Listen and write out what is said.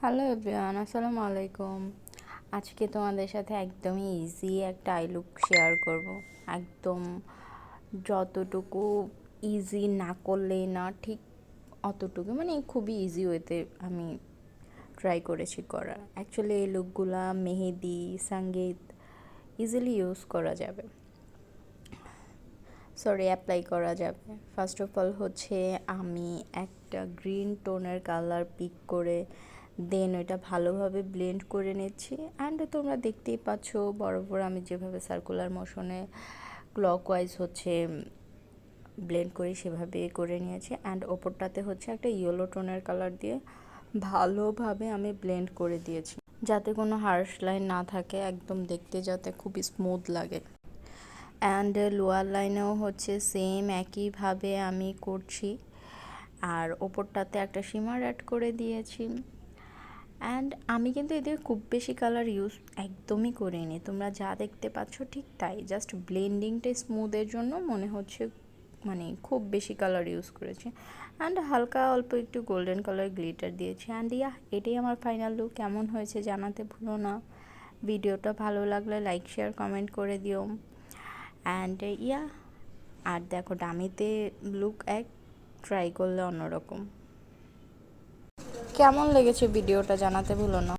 Hello everyone, আসসালামু আলাইকুম। আজকে তোমাদের সাথে একদমই ইজি একটা আই লুক শেয়ার করব। একদম যতটুকু ইজি না করলেই না, ঠিক অতটুকু, মানে খুবই ইজি ওয়েতে আমি ট্রাই করেছি করার। অ্যাকচুয়ালি এই লুকগুলা মেহেদি, সঙ্গীত ইজিলি ইউজ করা যাবে, অ্যাপ্লাই করা যাবে। ফার্স্ট অফ অল হচ্ছে আমি একটা গ্রিন টোনের কালার পিক করে দেন ওইটা ভালোভাবে ব্লেন্ড করে নিচ্ছি। অ্যান্ড তোমরা দেখতেই পাচ্ছ বরাবর আমি যেভাবে সার্কুলার মোশনে ক্লকওয়াইজ হচ্ছে ব্লেন্ড করি সেভাবে করে নিয়েছি। অ্যান্ড ওপরটাতে হচ্ছে একটা ইয়েলো টোনের কালার দিয়ে ভালোভাবে আমি ব্লেন্ড করে দিয়েছি, যাতে কোনো হার্শ লাইন না থাকে, একদম দেখতে যাতে খুব স্মুথ লাগে। অ্যান্ড লোয়ার লাইনেও হচ্ছে সেম একইভাবে আমি করছি, আর ওপরটাতে একটা শিমার অ্যাড করে দিয়েছি। অ্যান্ড আমি কিন্তু এদের খুব বেশি কালার ইউজ একদমই করিনি, তোমরা যা দেখতে পাচ্ছ ঠিক তাই, জাস্ট ব্লেন্ডিংটা স্মুথের জন্য মনে হচ্ছে মানে খুব বেশি কালার ইউজ করেছি। অ্যান্ড হালকা অল্প একটু গোল্ডেন কালার গ্লিটার দিয়েছি। অ্যান্ড এটাই আমার ফাইনাল লুক। কেমন হয়েছে জানাতে ভুলো না। ভিডিওটা ভালো লাগলে লাইক শেয়ার কমেন্ট করে দিও। অ্যান্ড আর দেখো ডামিতে লুক এক, ট্রাই করলে অন্যরকম। কেমন লেগেছে ভিডিওটা জানাতে ভুলো না।